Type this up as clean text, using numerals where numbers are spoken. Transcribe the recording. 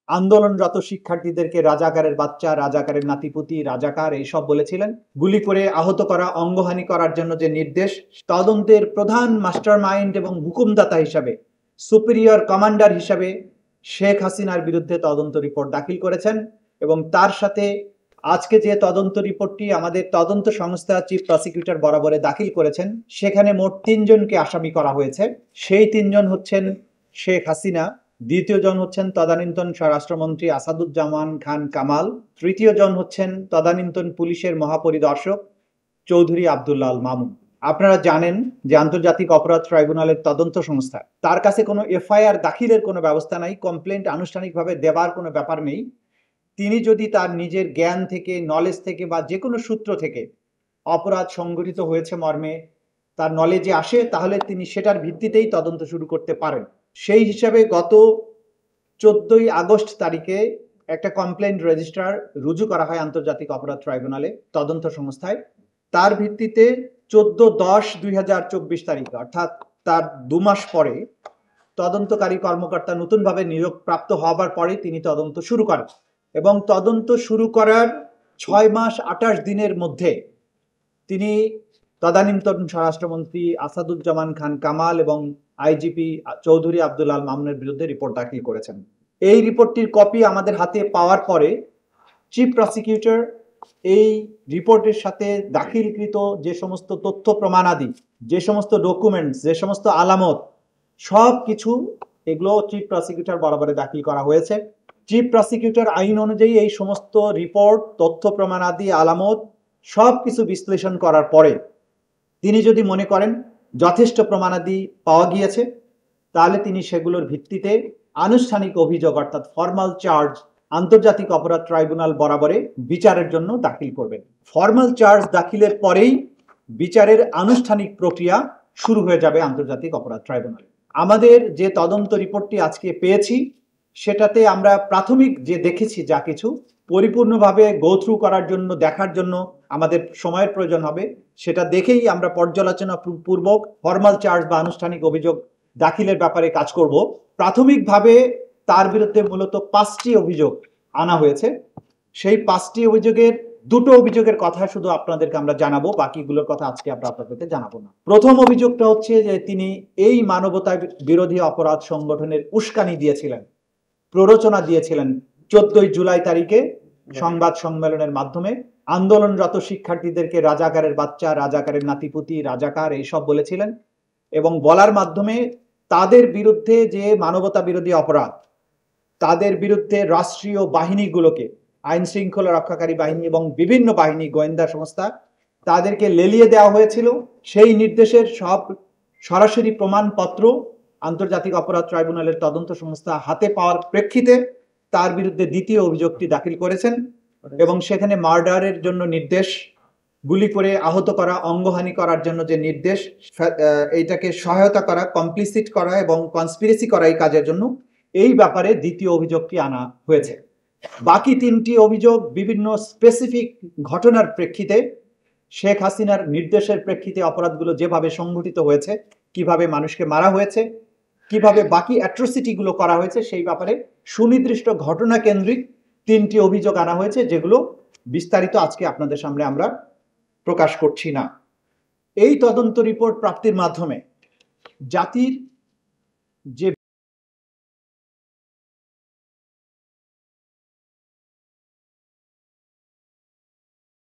আন্দোলনরত শিক্ষার্থীদেরকে রাজাকারের বাচ্চা, রাজাকারের নাতিপুতি, রাজাকার এইসব বলেছিলেন। গুলি করে আহত করা, অঙ্গহানি করার জন্য যে নির্দেশ, তদন্তের প্রধান মাস্টার মাইন্ড এবং হুকুমদাতা হিসাবে, সুপিরিয়র কমান্ডার হিসাবে শেখ হাসিনার বিরুদ্ধে তদন্ত রিপোর্ট দাখিল করেছেন। এবং তার সাথে আজকে যে তদন্ত রিপোর্টটি আমাদের তদন্ত সংস্থা চিফ প্রসিকিউটর বরাবরে দাখিল করেছেন, সেখানে মোট ৩ জনকে আসামি করা হয়েছে। সেই ৩ জন হচ্ছেন শেখ হাসিনা, দ্বিতীয় জন হচ্ছেন তদানীন্তন স্বরাষ্ট্রমন্ত্রী আসাদুজ্জামান খান কামাল, তৃতীয় জন হচ্ছেন তদানীন্তন পুলিশের মহাপরিদর্শক চৌধুরী আব্দুল্লাহ আল মামুন। আপনারা জানেন যে আন্তর্জাতিক অপরাধ ট্রাইব্যুনালের তদন্ত সংস্থা, তার কাছে কোনো এফআইআর দাখিলের কোনো ব্যবস্থা নাই, কমপ্লেন্ট আনুষ্ঠানিকভাবে দেওয়ার কোনো ব্যাপার নেই। তিনি যদি তার নিজের জ্ঞান থেকে, নলেজ থেকে বা যে কোনো সূত্র থেকে অপরাধ সংঘটিত হয়েছে মর্মে তার নলেজে আসে, তাহলে তিনি সেটার ভিত্তিতেই তদন্ত শুরু করতে পারেন। সেই হিসাবে গত 14ই আগস্ট তারিখে একটা কমপ্লেন্ট রেজিস্টার রুজু করা হয় আন্তর্জাতিক অপরাধ ট্রাইব্যুনালে তদন্ত সংস্থায়। তার ভিত্তিতে 14/10/2024 তারিখে, অর্থাৎ তার 2 মাস পরে তদন্তকারী কর্মকর্তা নতুনভাবে নিয়োগ প্রাপ্ত হবার পরে তিনি তদন্ত শুরু করেন এবং তদন্ত শুরু করার 6 মাস 28 দিনের মধ্যে তিনি তদানীন্তন স্বরাষ্ট্রমন্ত্রী আসাদুজ্জামান খান কামাল এবং আইজিপি চৌধুরী আব্দুল্লাহ আল মামুনের বিরুদ্ধে রিপোর্ট দাখিল করেছেন। এই রিপোর্টটির কপি আমাদের হাতে পাওয়ার পরে চিফ প্রসিকিউটর এই রিপোর্টের সাথে দাখিলকৃত যে সমস্ত তথ্য প্রমাণাদি, যে সমস্ত ডকুমেন্টস, যে সমস্ত আলামত, সব কিছু এগুলো চিফ প্রসিকিউটর বরাবরে দাখিল করা হয়েছে। চিফ প্রসিকিউটর আইন অনুযায়ী এই সমস্ত রিপোর্ট, তথ্য প্রমাণাদি, আলামত সব কিছু বিশ্লেষণ করার পরে তিনি যদি মনে করেন যথেষ্ট প্রমাণাদি পাওয়া গিয়েছে, তাহলে তিনি সেগুলোর ভিত্তিতে আনুষ্ঠানিক অভিযোগ অর্থাৎ ফর্মাল চার্জ আন্তর্জাতিক অপরাধ ট্রাইব্যুনাল বরাবরে বিচারের জন্য দাখিল করবেন। ফর্মাল চার্জ দাখিলের পরেই বিচারের আনুষ্ঠানিক প্রক্রিয়া শুরু হয়ে যাবে আন্তর্জাতিক অপরাধ ট্রাইব্যুনালে। আমাদের যে তদন্ত রিপোর্টটি আজকে পেয়েছি, সেটাতে আমরা প্রাথমিক যে দেখেছি যা কিছু, পরিপূর্ণভাবে গো থ্রু করার জন্য, দেখার জন্য আমাদের সময়ের প্রয়োজন হবে। সেটা দেখেই আমরা পর্যালোচনা পূর্বক ফর্মাল চার্জ বা আনুষ্ঠানিক অভিযোগ দাখিলের ব্যাপারে কাজ করব। প্রাথমিকভাবে তার বিরুদ্ধে মূলত 5টি অভিযোগ আনা হয়েছে। সেই 5টি অভিযোগের 2টো অভিযোগের কথা শুধু আপনাদেরকে আমরা জানাবো, বাকিগুলোর কথা আজকে আমরা আপনাদেরকে জানাবো না। প্রথম অভিযোগটা হচ্ছে যে তিনি এই মানবতা বিরোধী অপরাধ সংগঠনের উস্কানি দিয়েছিলেন, প্ররোচনা দিয়েছিলেন 14ই জুলাই তারিখে সংবাদ সম্মেলনের মাধ্যমে আন্দোলনরত শিক্ষার্থীদেরকে রাজাকারের বাচ্চা, রাজাকারের নাতিপুতি, রাজাকার এইসব বলেছিলেন এবং বলার মাধ্যমে তাদের বিরুদ্ধে যে মানবতা বিরোধী অপরাধ, তাদের বিরুদ্ধে রাষ্ট্রীয় বাহিনীগুলোকে, আইন শৃঙ্খলা রক্ষাকারী বাহিনী এবং বিভিন্ন বাহিনী, গোয়েন্দা সংস্থা, তাদেরকে লেলিয়ে দেওয়া হয়েছিল। সেই নির্দেশের সব সরাসরি প্রমাণপত্র আন্তর্জাতিক অপরাধ ট্রাইব্যুনালের তদন্ত সংস্থা হাতে পাওয়ার প্রেক্ষিতে তার বিরুদ্ধে দ্বিতীয় অভিযোগটি দাখিল করেছেন এবং সেখানে মার্ডারের জন্য নির্দেশ, গুলি করে আহত করা, অঙ্গহানি করার জন্য যে নির্দেশ, এইটাকে সহায়তা করা, কমপ্লিসিট করা এবং কনস্পিরেসি করা এই কাজের জন্য, এই ব্যাপারে দ্বিতীয় অভিযোগটি আনা হয়েছে। বাকি 3টি অভিযোগ বিভিন্ন স্পেসিফিক ঘটনার প্রেক্ষিতে, শেখ হাসিনার নির্দেশের প্রেক্ষিতে অপরাধগুলো যেভাবে সংঘটিত হয়েছে, কিভাবে মানুষকে মারা হয়েছে, কিভাবে বাকি অ্যাট্রোসিটিগুলো করা হয়েছে, সেই ব্যাপারে সুনির্দিষ্ট ঘটনা কেন্দ্রিক 3টি অভিযোগ আনা হয়েছে, যেগুলো বিস্তারিত আজকে আপনাদের সামনে আমরা প্রকাশ করছি না। এই তদন্ত রিপোর্ট প্রাপ্তির মাধ্যমে জাতির যে